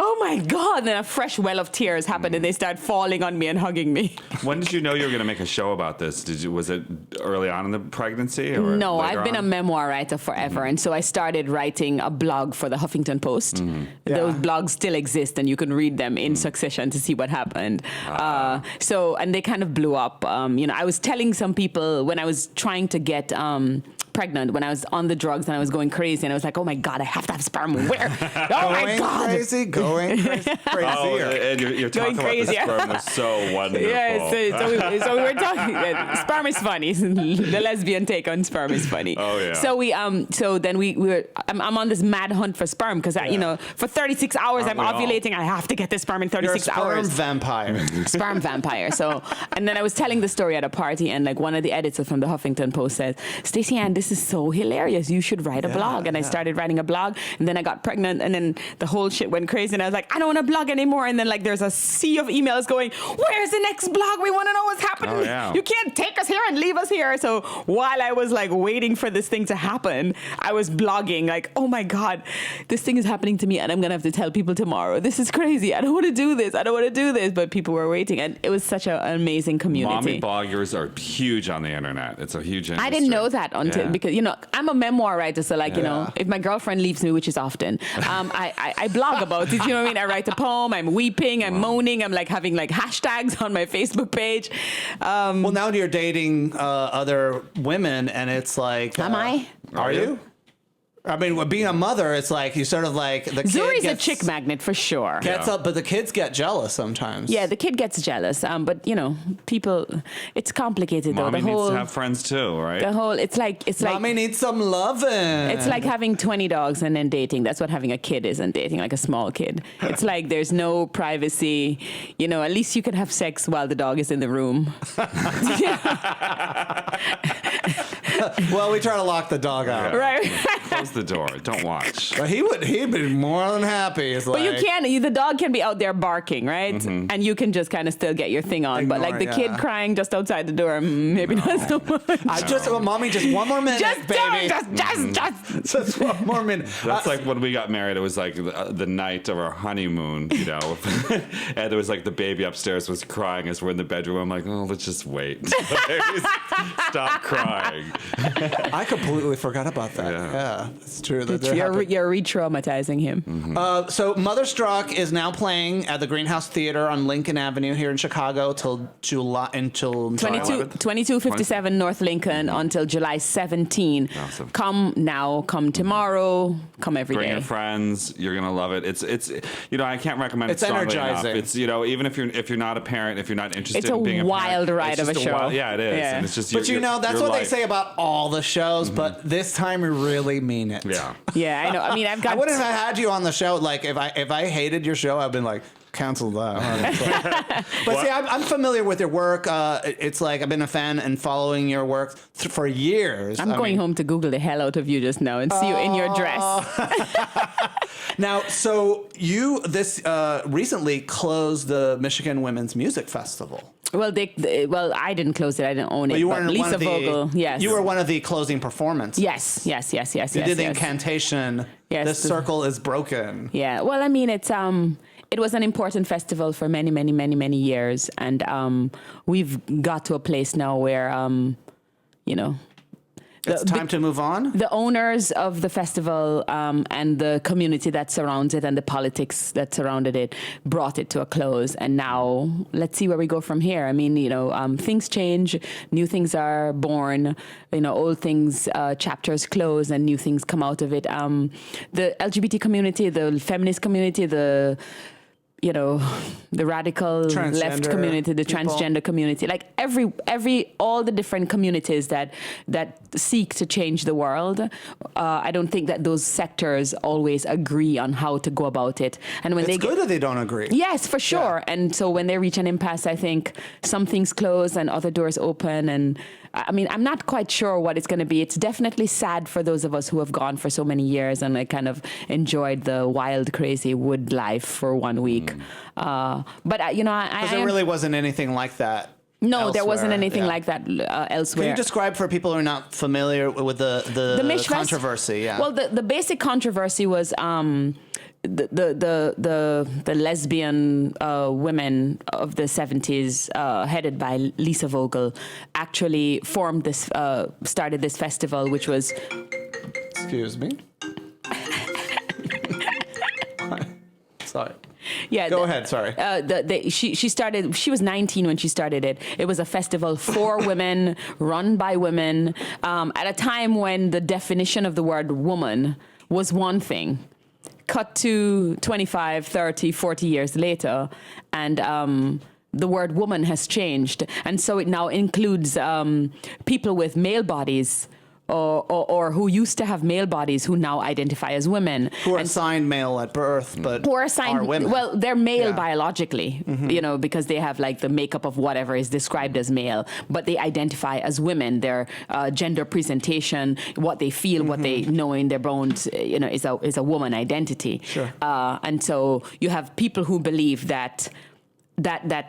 Oh my God!" And then a fresh well of tears happened, and they started falling on me and hugging me. When did you know you were going to make a show about this? Was it early on in the pregnancy? Or No, later I've been on? a memoir writer forever, and so I started writing a blog for the Huffington Post. Yeah. Those blogs still exist, and you can read them in succession to see what happened. And they kind of blew up. I was telling some people when I was trying to get pregnant, when I was on the drugs and I was going crazy, and I was like, "Oh my God, I have to have sperm. Where? Oh my God!" Going crazy. Oh, and you're talking about crazy. the sperm was so wonderful. Yeah, so we were talking. Sperm is funny. The lesbian take on sperm is funny. Oh yeah. So then we were. I'm on this mad hunt for sperm because for 36 hours Aren't I'm we all? ovulating. I have to get this sperm in You're a 36 sperm hours. vampire. Sperm vampire. And then I was telling the story at a party, and like one of the editors from the Huffington Post said, "Stacyann, this is so hilarious. You should write a blog. And I started writing a blog, and then I got pregnant, and then the whole shit went crazy, and I was like, I don't want to blog anymore. And then like there's a sea of emails going, where's the next blog? We want to know what's happening. Oh, yeah. You can't take us here and leave us here. So while I was like waiting for this thing to happen, I was blogging like, oh my God, this thing is happening to me, and I'm going to have to tell people tomorrow. This is crazy. I don't want to do this. I don't want to do this. But people were waiting, and it was such an amazing community. Mommy bloggers are huge on the internet. It's a huge industry. I didn't know that until because I'm a memoir writer, so like if my girlfriend leaves me, which is often, I blog about it. You know what I mean? I write a poem. I'm weeping. I'm moaning. I'm like having like hashtags on my Facebook page. Well, now you're dating other women, and it's like, Am I? Are you? I mean, with being a mother, it's like you sort of like the kid Zuri's gets, a chick magnet for sure. Gets up, but the kids get jealous sometimes. Yeah, the kid gets jealous. But people, it's complicated though. Mommy needs to have friends too, right? The whole, it's like Mommy needs some loving. It's like having 20 dogs and then dating. That's what having a kid is, and dating like a small kid. It's like there's no privacy. At least you can have sex while the dog is in the room. Well, we try to lock the dog out. Yeah. Right. Close the door. Don't watch. But he'd be more than happy. It's But the dog can be out there barking, right? Mm-hmm. And you can just kind of still get your thing on. But like the kid crying just outside the door, maybe not so much. Mommy, just one more minute, Just baby. just. Just one more minute. That's like when we got married. It was like the night of our honeymoon, and there was like the baby upstairs was crying as we're in the bedroom. I'm like, oh, let's just wait. Stop crying. I completely forgot about that. Yeah, it's true. You're re-traumatizing him. Mm-hmm. So Motherstruck is now playing at the Greenhouse Theater on Lincoln Avenue here in Chicago until 2257 North Lincoln until July 17. Awesome. Come now, come tomorrow, come every day. Bring your friends. You're gonna love it. It's I can't recommend it strongly energizing. enough. It's even if you're not a parent, if you're not interested It's a in being a wild parent, ride it's of a just show. Yeah, it is. Yeah. And it's just But that's what they say about all the shows, but this time we really mean it. Yeah. Yeah, I know. I mean, I wouldn't have had you on the show. Like if I hated your show, I've been like, cancel that. But see, I'm familiar with your work. It's like I've been a fan and following your work for years. I'm going home to Google the hell out of you just now and see you in your dress. Now, so you recently closed the Michigan Women's Music Festival. Well, I didn't close it. I didn't own it. But you were but Lisa Vogel, yes. You were one of the closing performances. Yes. You did the incantation. Yes. This circle is broken. Yeah. Well, I mean, it was an important festival for many, many, many, many years, and we've got to a place now where, It's time to move on? The owners of the festival and the community that surrounds it and the politics that surrounded it brought it to a close. And now let's see where we go from here. I mean, things change, new things are born, old things, chapters close and new things come out of it. The LGBT community, the feminist community, the radical left community, the transgender community, like all the different communities that seek to change the world. I don't think that those sectors always agree on how to go about it. And when it's good that they don't agree. Yes, for sure. Yeah. And so when they reach an impasse, I think some things close and other doors open. And I mean, I'm not quite sure what it's going to be. It's definitely sad for those of us who have gone for so many years and I kind of enjoyed the wild, crazy wood life for 1 week. But because there really wasn't anything like that. No, elsewhere. There wasn't anything like that elsewhere. Can you describe for people who are not familiar with the controversy? Yeah. Well, the basic controversy was the lesbian women of the 70s, headed by Lisa Vogel, actually started this festival, which was. Excuse me. Sorry. Yeah. Go ahead. Sorry. She started. She was 19 when she started it. It was a festival for women, run by women, at a time when the definition of the word woman was one thing. Cut to 25, 30, 40 years later, and the word woman has changed, and so it now includes people with male bodies or who used to have male bodies who now identify as women. Who are assigned male at birth, but who are assigned, are women. well, they're male biologically, because they have like the makeup of whatever is described as male, but they identify as women. Their gender presentation, what they feel, what they know in their bones, is a woman identity. Sure. And so you have people who believe that the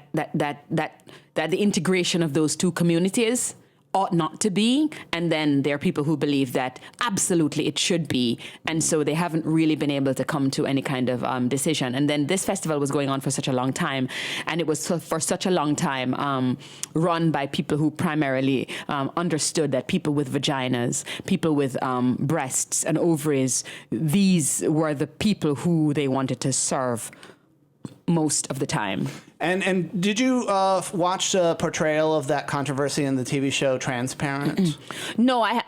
integration of those two communities ought not to be, and then there are people who believe that absolutely it should be, and so they haven't really been able to come to any kind of decision. And then this festival was going on for such a long time, and it was for such a long time run by people who primarily understood that people with vaginas, people with breasts and ovaries, these were the people who they wanted to serve most of the time. And did you watch the portrayal of that controversy in the TV show Transparent? No, I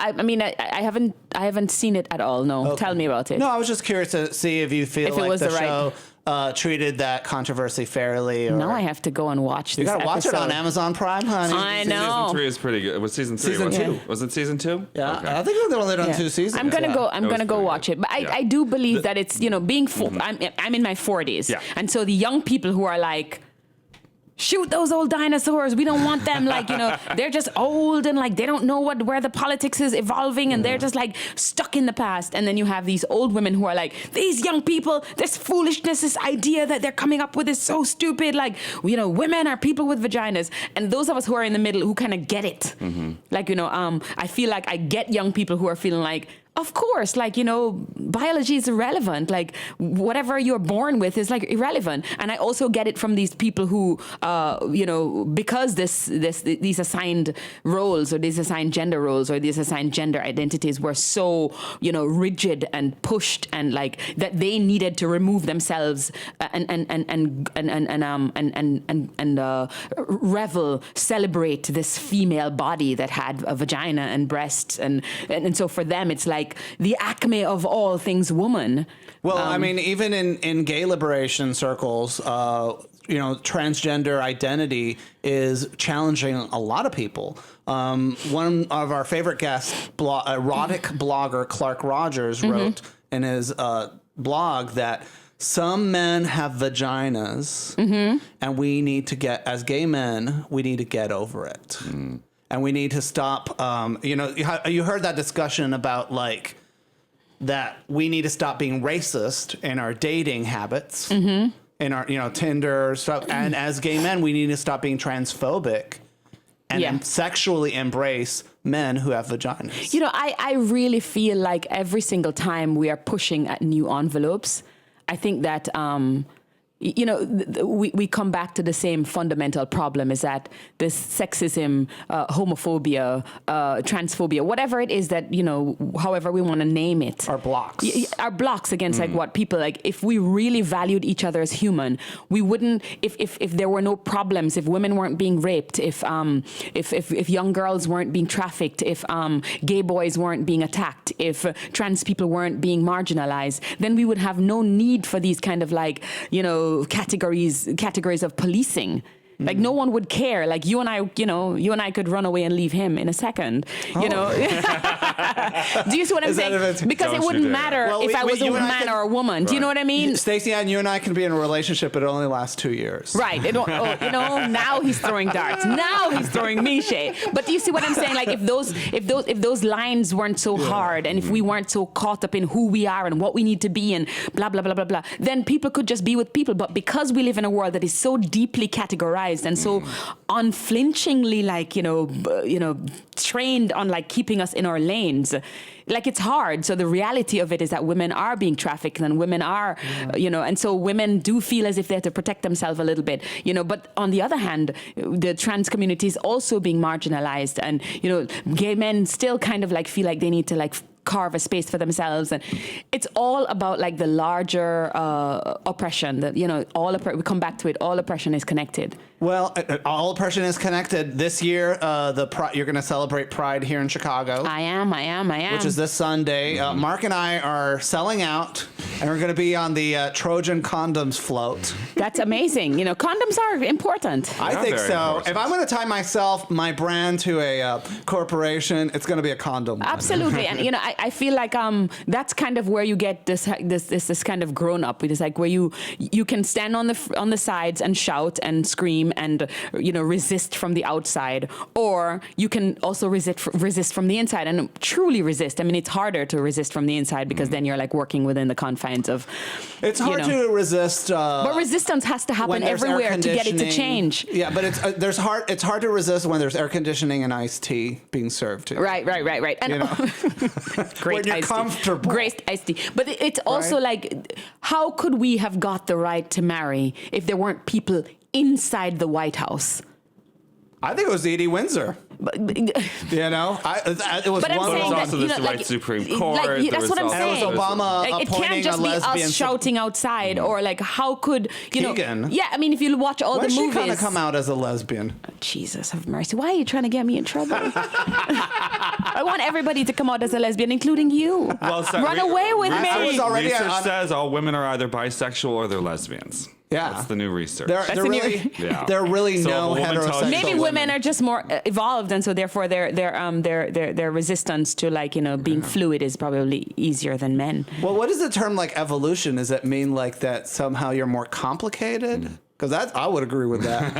haven't seen it at all. No, Okay. Tell me about it. No, I was just curious to see if you feel If it like was the the right- show treated that controversy fairly. Or Now I have to go and watch this. you gotta watch it on Amazon Prime, honey. I know. Season 3 is pretty good. It was season 3. Season wasn't 2. it? Was it season 2? Yeah, Okay. I think they've only done 2 seasons. I'm gonna go. I'm That was gonna go pretty watch good. it. But Yeah. I do believe that it's being. I'm in my 40s, Yeah. and so the young people who are like, shoot those old dinosaurs. We don't want them. They're just old and like they don't know where the politics is evolving, and they're just like stuck in the past. And then you have these old women who are like, these young people, this foolishness, this idea that they're coming up with is so stupid. Like, women are people with vaginas. And those of us who are in the middle who kind of get it. I feel like I get young people who are feeling like, of course, biology is irrelevant. Like, whatever you're born with is like irrelevant. And I also get it from these people who, because these assigned roles or these assigned gender roles or these assigned gender identities were so, rigid and pushed, and like that they needed to remove themselves and revel, celebrate this female body that had a vagina and breasts, and so for them it's like the acme of all things woman. Well, even in gay liberation circles, transgender identity is challenging a lot of people. One of our favorite guests, erotic blogger Clark Rogers, wrote in his blog that some men have vaginas, and we need to as gay men, we need to get over it. And we need to stop, you heard that discussion about like, that we need to stop being racist in our dating habits, in our, Tinder stuff. And as gay men, we need to stop being transphobic and sexually embrace men who have vaginas. I really feel like every single time we are pushing at new envelopes, I think that, we come back to the same fundamental problem, is that this sexism, homophobia, transphobia, whatever it is that, however we want to name it. Our blocks. Our blocks against like what people like. If we really valued each other as human, we wouldn't, if there were no problems, if women weren't being raped, if young girls weren't being trafficked, if gay boys weren't being attacked, if trans people weren't being marginalized, then we would have no need for these kind of like, categories of policing. Like no one would care. Like you and I could run away and leave him in a second. Do you see what I'm saying? Because it wouldn't matter if I was a man or a woman. Do you know what I mean? Stacyann, you and I can be in a relationship, but it only lasts 2 years. Right. Now he's throwing darts. Now he's throwing shade. But do you see what I'm saying? Like if those lines weren't so hard, and if we weren't so caught up in who we are and what we need to be and blah blah blah blah blah, then people could just be with people. But because we live in a world that is so deeply categorized and so unflinchingly trained on like keeping us in our lanes, like it's hard. So the reality of it is that women are being trafficked, and women are and so women do feel as if they have to protect themselves a little bit, but on the other hand, the trans community is also being marginalized, and gay men still kind of like feel like they need to like carve a space for themselves, and it's all about like the larger oppression that we come back to it. All oppression is connected. Well, all oppression is connected. This year, you're going to celebrate Pride here in Chicago. I am. Which is this Sunday. Mark and I are selling out. And we're going to be on the Trojan condoms float. That's amazing. You know, condoms are important. I think very so. important. If I'm going to tie my brand to a corporation, it's going to be a condom. Absolutely. And, you know, I feel like that's kind of where you get this kind of grown up. It's like where you can stand on the sides and shout and scream and, you know, resist from the outside, or you can also resist from the inside and truly resist. I mean, it's harder to resist from the inside because then you're like working within the confines of. It's hard to resist. But resistance has to happen everywhere to get it to change. Yeah, but it's hard to resist when there's air conditioning and iced tea being served to you. Right. And You know? great When you're iced comfortable. tea. Great iced tea. But it's also like, how could we have got the right to marry if there weren't people inside the White House? I think it was Edie Windsor. You know, it was But I'm one saying of also that, you this know, right like, Supreme like, Court. yeah, that's what I'm there saying. And it was Obama Like, it appointing can't just a be lesbian. us shouting outside, or like, how could you Keegan. know? Yeah, I mean, if you watch all Why the she movies, kind of come out as a lesbian? Jesus have mercy. Why are you trying to get me in trouble? I want everybody to come out as a lesbian, including you. Well, so Run away with I was me. already research says all women are either bisexual or they're lesbians. Yeah. That's the new research. There the new- there are really So no if a woman tells you- heterosexual Maybe women are just more evolved, and so therefore their resistance to, like, you know, being fluid is probably easier than men. Well, what is the term like evolution? Does it mean like that somehow you're more complicated? Because I would agree with that.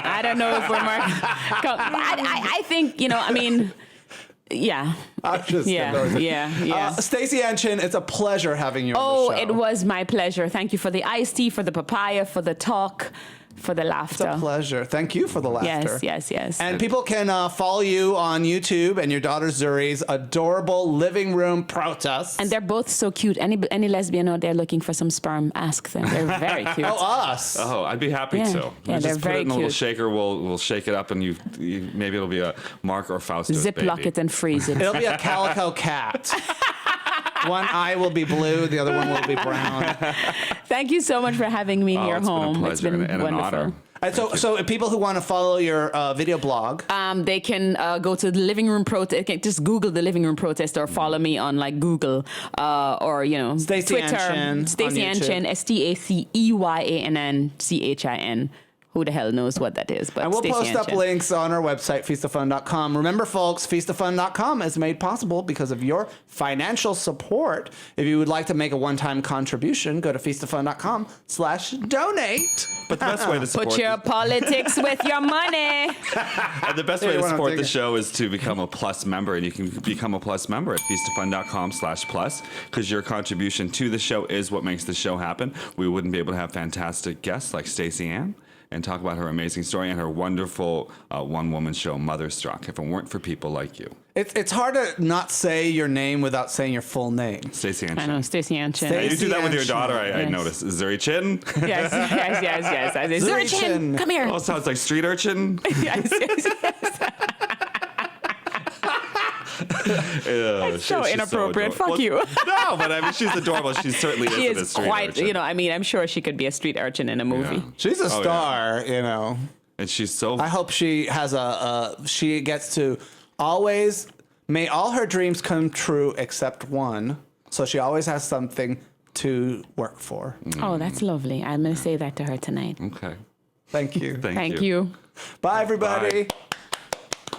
I don't know if we're more. I think, you know, I mean, yeah. I'm just Yeah. Staceyann Chin, it's a pleasure having you on Oh, the show. it was my pleasure. Thank you for the iced tea, for the papaya, for the talk, for the laughter. It's a pleasure. Thank you for the laughter. Yes. And people can follow you on YouTube and your daughter Zuri's adorable living room protests. And they're both so cute. Any lesbian out there looking for some sperm, ask them. They're very cute. Oh, us. Oh, I'd be happy Yeah. to. Yeah, You they're just put very it in a little cute. shaker. We'll shake it up, and you maybe it'll be a Mark or Fausto's Ziplock baby. it and freeze it. It'll be a calico cat. One eye will be blue, the other one will be brown. Thank you so much for having me in your It's been a home. pleasure It's been and an wonderful. honor. And so if people who want to follow your video blog, They can go to the living room protest. Just Google the living room protest, or follow me on like Google or, you know, Staceyann Twitter. Chin on Staceyann YouTube. Chin, STACEYANNCHIN. Who the hell knows what that is? But and we'll post Staceyann up Chin. links on our website, feastofun.com. Remember, folks, feastofun.com is made possible because of your financial support. If you would like to make a one-time contribution, go to feastofun.com/donate. But the best way to support Put your politics with your money. and the best way You to wanna support take the it. show is to become a Plus member, and you can become a Plus member at feastofun.com/plus, because your contribution to the show is what makes the show happen. We wouldn't be able to have fantastic guests like Stacyann and talk about her amazing story and her wonderful one-woman show, Motherstruck, if it weren't for people like you. It's hard to not say your name without saying your full name. Stacyann I Chin. know, Staceyann Chin. Stace- You do that with your Stacyann daughter, I Yes. noticed. Zuri Chin? Yes. I say, Zuri Zuri Chin, Chin. come here. Oh, sounds like street urchin. Yes. So inappropriate. Fuck you. No, but I mean, she's adorable. She certainly She isn't a is street quite, urchin. you know, I mean, I'm sure she could be a street urchin in a movie. Yeah. She's a Oh, yeah. star, you know. And she's so... I hope she has she gets to always, may all her dreams come true except one. So she always has something to work for. Oh, that's lovely. I'm going to say that to her tonight. Okay. Thank you. Thank Thank you. you. Bye, everybody. Bye.